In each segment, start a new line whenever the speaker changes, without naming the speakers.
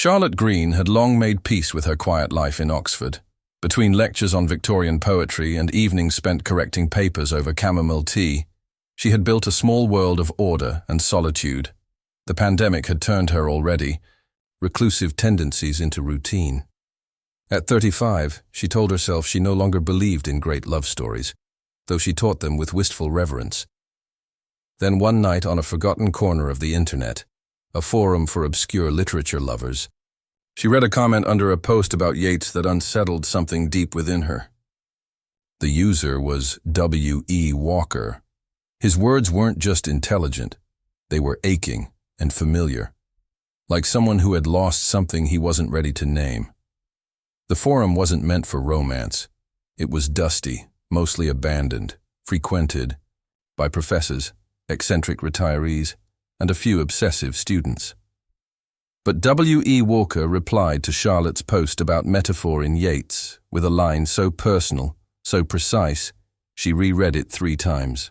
Charlotte Green had long made peace with her quiet life in Oxford. Between lectures on Victorian poetry and evenings spent correcting papers over chamomile tea, she had built a small world of order and solitude. The pandemic had turned her already reclusive tendencies into routine. At 35, she told herself she no longer believed in great love stories, though she taught them with wistful reverence. Then one night on a forgotten corner of the internet, a forum for obscure literature lovers, she read a comment under a post about Yeats that unsettled something deep within her. The user was W.E. Walker. His words weren't just intelligent, they were aching and familiar, like someone who had lost something he wasn't ready to name. The forum wasn't meant for romance. It was dusty, mostly abandoned, frequented by professors, eccentric retirees, and a few obsessive students. But W.E. Walker replied to Charlotte's post about metaphor in Yeats with a line so personal, so precise, she reread it 3 times.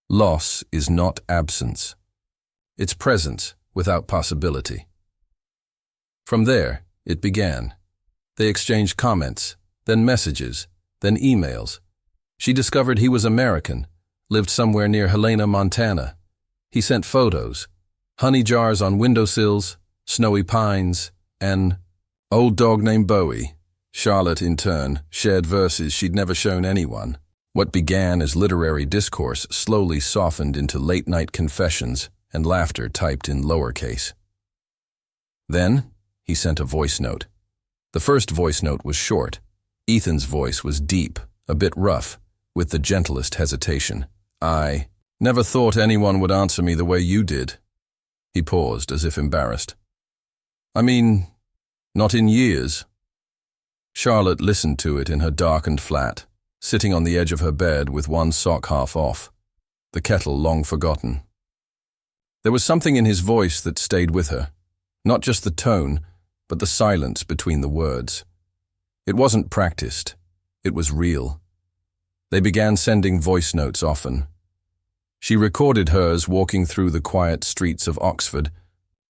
Loss is not absence. It's presence without possibility. From there, it began. They exchanged comments, then messages, then emails. She discovered he was American, lived somewhere near Helena, Montana. He sent photos, honey jars on windowsills, snowy pines, and old dog named Bowie. Charlotte, in turn, shared verses she'd never shown anyone. What began as literary discourse slowly softened into late-night confessions and laughter typed in lowercase. Then, he sent a voice note. The first voice note was short. Ethan's voice was deep, a bit rough, with the gentlest hesitation. I never thought anyone would answer me the way you did. He paused, as if embarrassed. I mean, not in years. Charlotte listened to it in her darkened flat, sitting on the edge of her bed with one sock half off, the kettle long forgotten. There was something in his voice that stayed with her, not just the tone, but the silence between the words. It wasn't practiced, it was real. They began sending voice notes often. She recorded hers walking through the quiet streets of Oxford.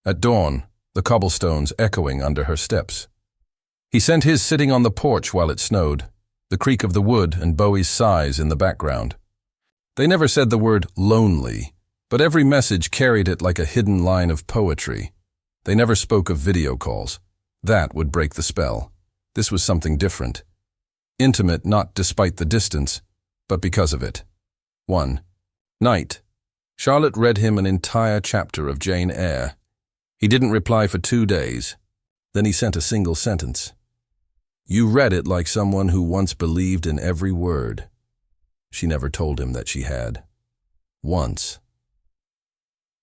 At dawn, the cobblestones echoing under her steps. He sent his sitting on the porch while it snowed, the creak of the wood and Bowie's sighs in the background. They never said the word lonely, but every message carried it like a hidden line of poetry. They never spoke of video calls. That would break the spell. This was something different. Intimate not despite the distance, but because of it. 1. Night. Charlotte read him an entire chapter of Jane Eyre. He didn't reply for 2 days. Then he sent a single sentence. You read it like someone who once believed in every word. She never told him that she had. Once.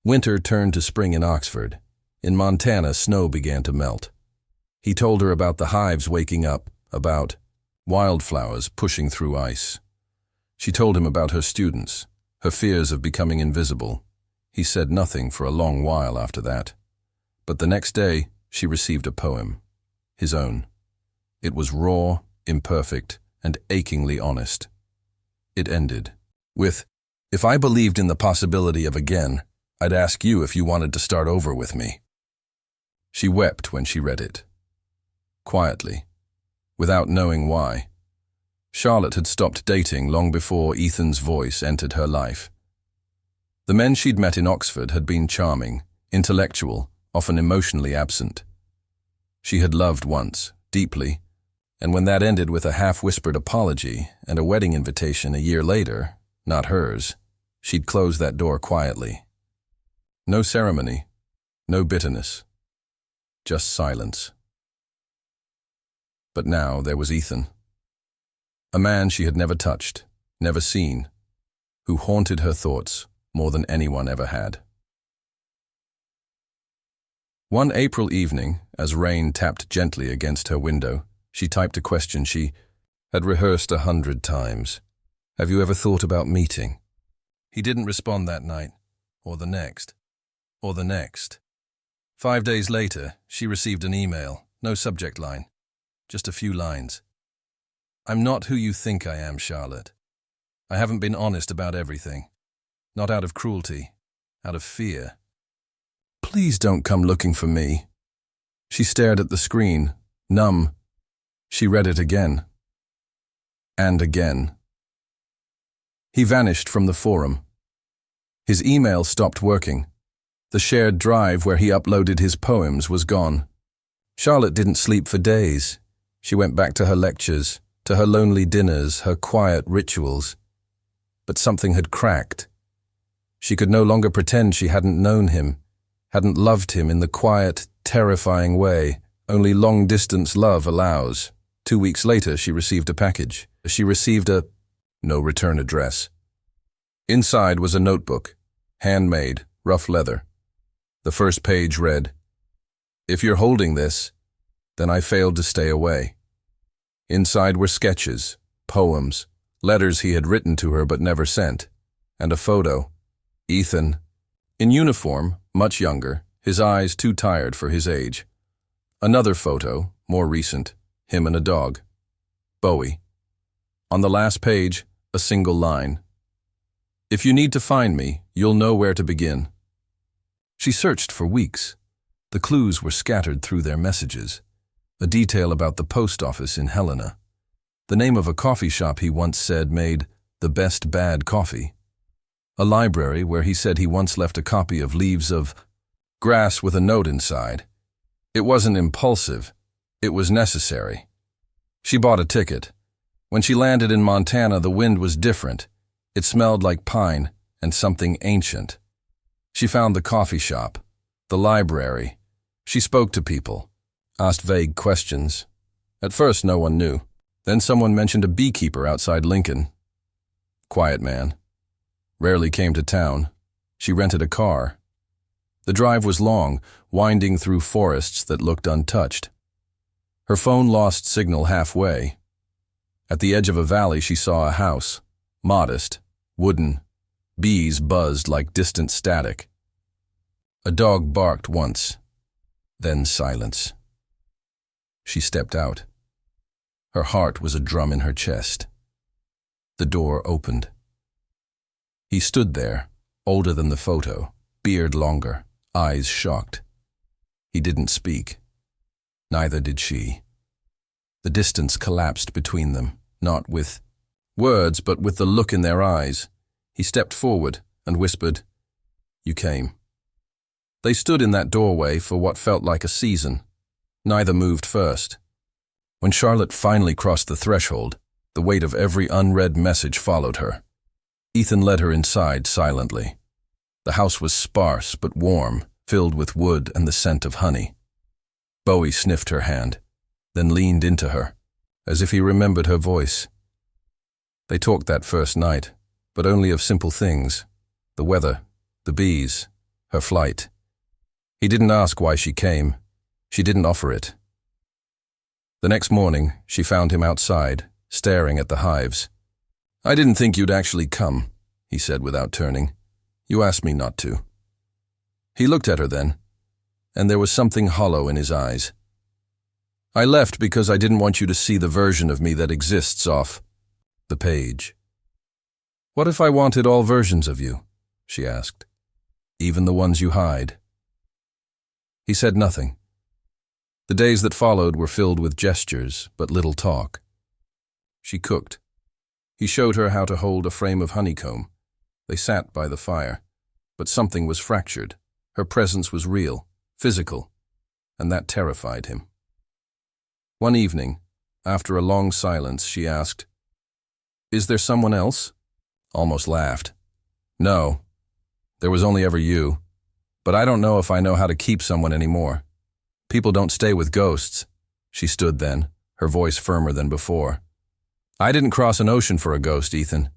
Winter turned to spring in Oxford. In Montana, snow began to melt. He told her about the hives waking up, about wildflowers pushing through ice. She told him about her students, her fears of becoming invisible. He said nothing for a long while after that. But the next day, she received a poem, his own. It was raw, imperfect, and achingly honest. It ended with, if I believed in the possibility of again, I'd ask you if you wanted to start over with me. She wept when she read it. Quietly, without knowing why. Charlotte had stopped dating long before Ethan's voice entered her life. The men she'd met in Oxford had been charming, intellectual, often emotionally absent. She had loved once, deeply, and when that ended with a half-whispered apology and a wedding invitation a year later, not hers, she'd closed that door quietly. No ceremony, no bitterness, just silence. But now there was Ethan. A man she had never touched, never seen, who haunted her thoughts more than anyone ever had. One April evening, as rain tapped gently against her window, she typed a question she had rehearsed 100 times. Have you ever thought about meeting? He didn't respond that night, or the next, or the next. 5 days later, she received an email, no subject line, just a few lines. I'm not who you think I am, Charlotte. I haven't been honest about everything. Not out of cruelty, out of fear. Please don't come looking for me. She stared at the screen, numb. She read it again. And again. He vanished from the forum. His email stopped working. The shared drive where he uploaded his poems was gone. Charlotte didn't sleep for days. She went back to her lectures, to her lonely dinners, her quiet rituals. But something had cracked. She could no longer pretend she hadn't known him, hadn't loved him in the quiet, terrifying way only long-distance love allows. 2 weeks later, she received a package. She received a no return address. Inside was a notebook, handmade, rough leather. The first page read, "If you're holding this, then I failed to stay away." Inside were sketches, poems, letters he had written to her but never sent, and a photo. Ethan, in uniform, much younger, his eyes too tired for his age. Another photo, more recent, him and a dog. Bowie. On the last page, a single line. "If you need to find me, you'll know where to begin." She searched for weeks. The clues were scattered through their messages. A detail about the post office in Helena. The name of a coffee shop he once said made the best bad coffee. A library where he said he once left a copy of Leaves of Grass with a note inside. It wasn't impulsive. It was necessary. She bought a ticket. When she landed in Montana, the wind was different. It smelled like pine and something ancient. She found the coffee shop, the library. She spoke to people, asked vague questions. At first, no one knew. Then someone mentioned a beekeeper outside Lincoln. Quiet man. Rarely came to town. She rented a car. The drive was long, winding through forests that looked untouched. Her phone lost signal halfway. At the edge of a valley, she saw a house, modest, wooden. Bees buzzed like distant static. A dog barked once, then silence. She stepped out. Her heart was a drum in her chest. The door opened. He stood there, older than the photo, beard longer, eyes shocked. He didn't speak. Neither did she. The distance collapsed between them, not with words, but with the look in their eyes. He stepped forward and whispered, "You came." They stood in that doorway for what felt like a season. Neither moved first. When Charlotte finally crossed the threshold, the weight of every unread message followed her. Ethan led her inside silently. The house was sparse but warm, filled with wood and the scent of honey. Bowie sniffed her hand, then leaned into her, as if he remembered her voice. They talked that first night, but only of simple things: the weather, the bees, her flight. He didn't ask why she came. She didn't offer it. The next morning, she found him outside, staring at the hives. "I didn't think you'd actually come," he said without turning. "You asked me not to." He looked at her then, and there was something hollow in his eyes. "I left because I didn't want you to see the version of me that exists off the page." "What if I wanted all versions of you?" she asked. "Even the ones you hide?" He said nothing. The days that followed were filled with gestures, but little talk. She cooked. He showed her how to hold a frame of honeycomb. They sat by the fire, but something was fractured. Her presence was real, physical, and that terrified him. One evening, after a long silence, she asked, "Is there someone else?" Almost laughed. "No, there was only ever you. But I don't know if I know how to keep someone anymore. People don't stay with ghosts." She stood then, her voice firmer than before. "I didn't cross an ocean for a ghost, Ethan."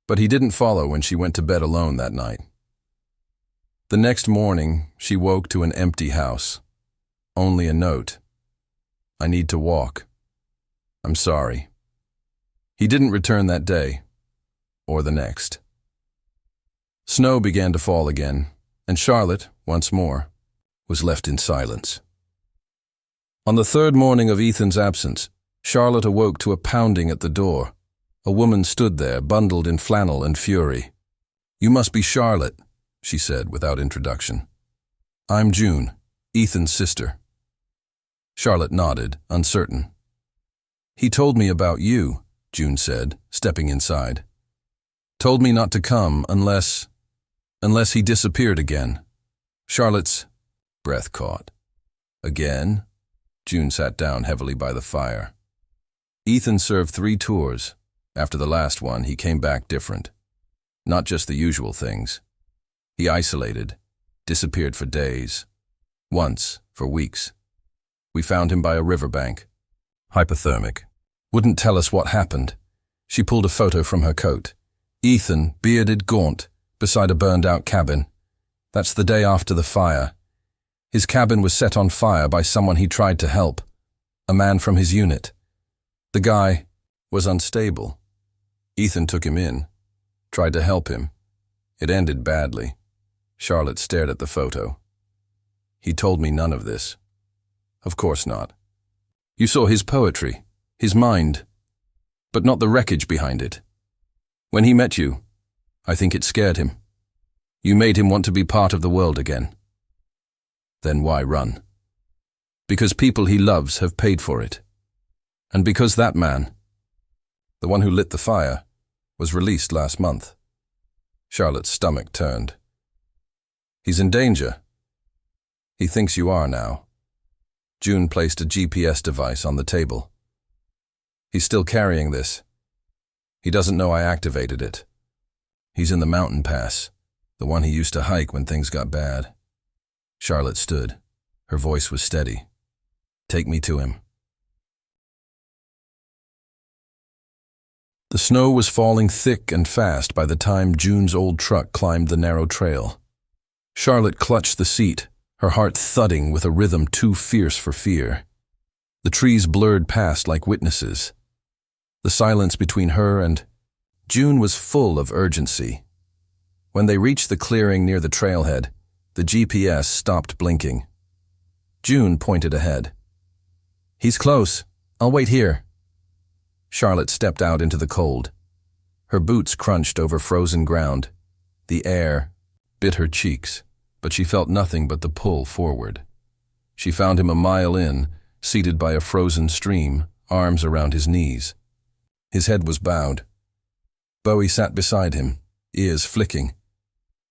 But he didn't follow when she went to bed alone that night. The next morning, she woke to an empty house. Only a note. "I need to walk. I'm sorry." He didn't return that day, or the next. Snow began to fall again, and Charlotte, once more, was left in silence. On the third morning of Ethan's absence, Charlotte awoke to a pounding at the door. A woman stood there, bundled in flannel and fury. "You must be Charlotte," she said without introduction. "I'm June, Ethan's sister." Charlotte nodded, uncertain. "He told me about you," June said, stepping inside. "Told me not to come unless he disappeared again." Charlotte's breath caught. "Again?" June sat down heavily by the fire. "Ethan served 3 tours. After the last one, he came back different. Not just the usual things. He isolated, disappeared for days. Once, for weeks. We found him by a riverbank. Hypothermic. Wouldn't tell us what happened." She pulled a photo from her coat. Ethan, bearded, gaunt, beside a burned-out cabin. That's the day after the fire. His cabin was set on fire by someone he tried to help. A man from his unit. The guy was unstable. Ethan took him in, tried to help him. It ended badly. Charlotte stared at the photo. "He told me none of this." "Of course not. You saw his poetry, his mind, but not the wreckage behind it. When he met you, I think it scared him. You made him want to be part of the world again. Then why run? Because people he loves have paid for it. And because that man, the one who lit the fire, was released last month." Charlotte's stomach turned. "He's in danger. He thinks you are now." June placed a GPS device on the table. "He's still carrying this. He doesn't know I activated it. He's in the mountain pass, the one he used to hike when things got bad." Charlotte stood. Her voice was steady. "Take me to him." The snow was falling thick and fast by the time June's old truck climbed the narrow trail. Charlotte clutched the seat, her heart thudding with a rhythm too fierce for fear. The trees blurred past like witnesses. The silence between her and June was full of urgency. When they reached the clearing near the trailhead, the GPS stopped blinking. June pointed ahead. "He's close. I'll wait here." Charlotte stepped out into the cold. Her boots crunched over frozen ground. The air bit her cheeks, but she felt nothing but the pull forward. She found him a mile in, seated by a frozen stream, arms around his knees. His head was bowed. Bowie sat beside him, ears flicking.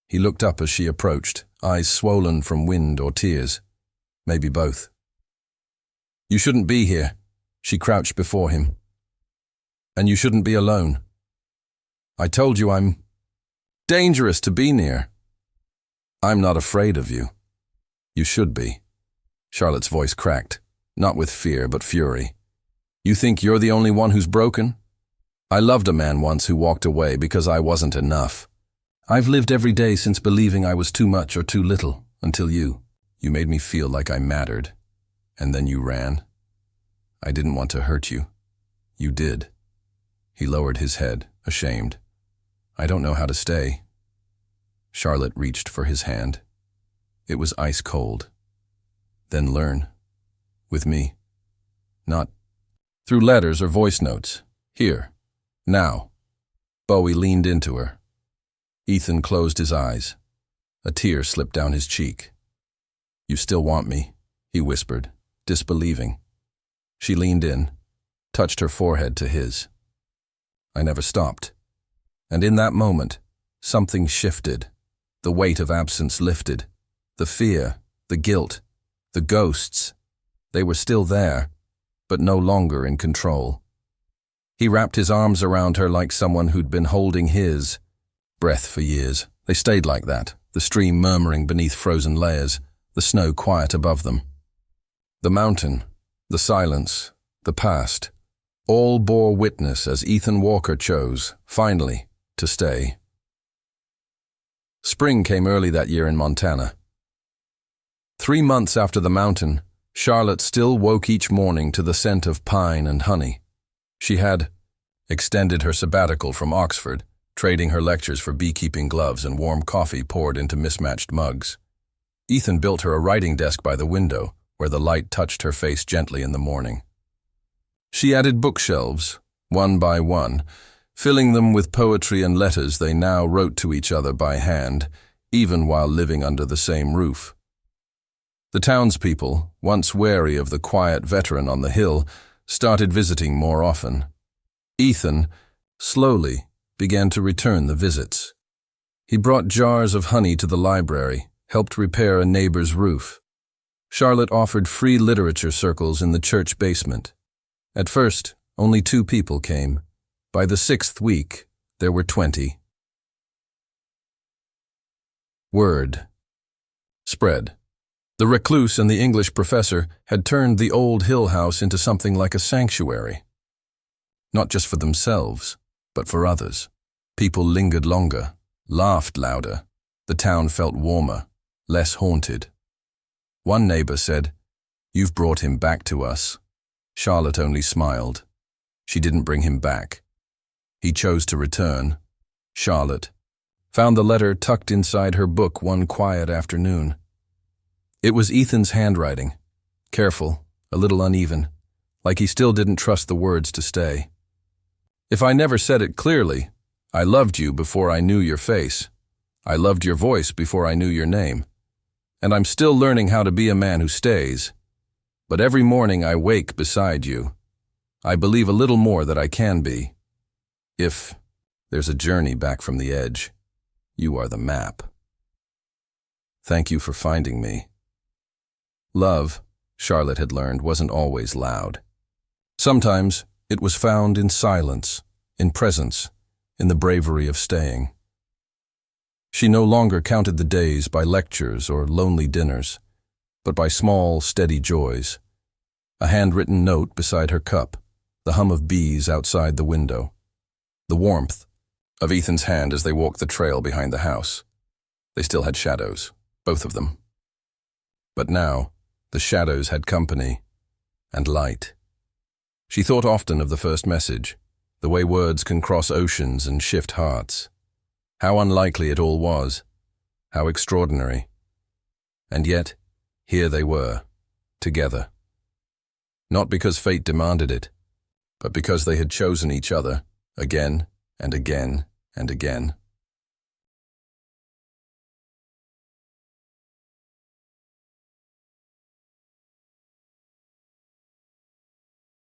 He looked up as she approached, eyes swollen from wind or tears. Maybe both. "You shouldn't be here," she crouched before him. "And you shouldn't be alone. I told you I'm dangerous to be near." "I'm not afraid of you." "You should be." Charlotte's voice cracked, not with fear but fury. "You think you're the only one who's broken? I loved a man once who walked away because I wasn't enough. I've lived every day since believing I was too much or too little, until you. You made me feel like I mattered. And then you ran. I didn't want to hurt you. You did." He lowered his head, ashamed. "I don't know how to stay." Charlotte reached for his hand. It was ice cold. "Then learn. With me. Not through letters or voice notes. Here. Now." Bowie leaned into her. Ethan closed his eyes. A tear slipped down his cheek. "You still want me," he whispered, disbelieving. She leaned in, touched her forehead to his. "I never stopped." And in that moment, something shifted. The weight of absence lifted. The fear, the guilt, the ghosts. They were still there, but no longer in control. He wrapped his arms around her like someone who'd been holding his breath for years. They stayed like that, the stream murmuring beneath frozen layers, the snow quiet above them. The mountain, the silence, the past, all bore witness as Ethan Walker chose, finally, to stay. Spring came early that year in Montana. 3 months after the mountain, Charlotte still woke each morning to the scent of pine and honey. She had extended her sabbatical from Oxford, trading her lectures for beekeeping gloves and warm coffee poured into mismatched mugs. Ethan built her a writing desk by the window, where the light touched her face gently in the morning. She added bookshelves, one by one, filling them with poetry and letters they now wrote to each other by hand, even while living under the same roof. The townspeople, once wary of the quiet veteran on the hill, started visiting more often. Ethan, slowly, began to return the visits. He brought jars of honey to the library, helped repair a neighbor's roof. Charlotte offered free literature circles in the church basement. At first, only 2 people came. By the 6th week, there were 20. Word spread. The recluse and the English professor had turned the old hill house into something like a sanctuary. Not just for themselves, but for others. People lingered longer, laughed louder. The town felt warmer, less haunted. One neighbor said, "You've brought him back to us." Charlotte only smiled. She didn't bring him back. He chose to return. Charlotte found the letter tucked inside her book one quiet afternoon. It was Ethan's handwriting, careful, a little uneven, like he still didn't trust the words to stay. "If I never said it clearly, I loved you before I knew your face. I loved your voice before I knew your name. And I'm still learning how to be a man who stays. But every morning I wake beside you. I believe a little more that I can be. If there's a journey back from the edge, you are the map. Thank you for finding me." Love, Charlotte had learned, wasn't always loud. Sometimes it was found in silence, in presence, in the bravery of staying. She no longer counted the days by lectures or lonely dinners, but by small, steady joys. A handwritten note beside her cup, the hum of bees outside the window, the warmth of Ethan's hand as they walked the trail behind the house. They still had shadows, both of them. But now, the shadows had company and light. She thought often of the first message, the way words can cross oceans and shift hearts. How unlikely it all was, how extraordinary. And yet, here they were, together. Not because fate demanded it, but because they had chosen each other, again and again and again.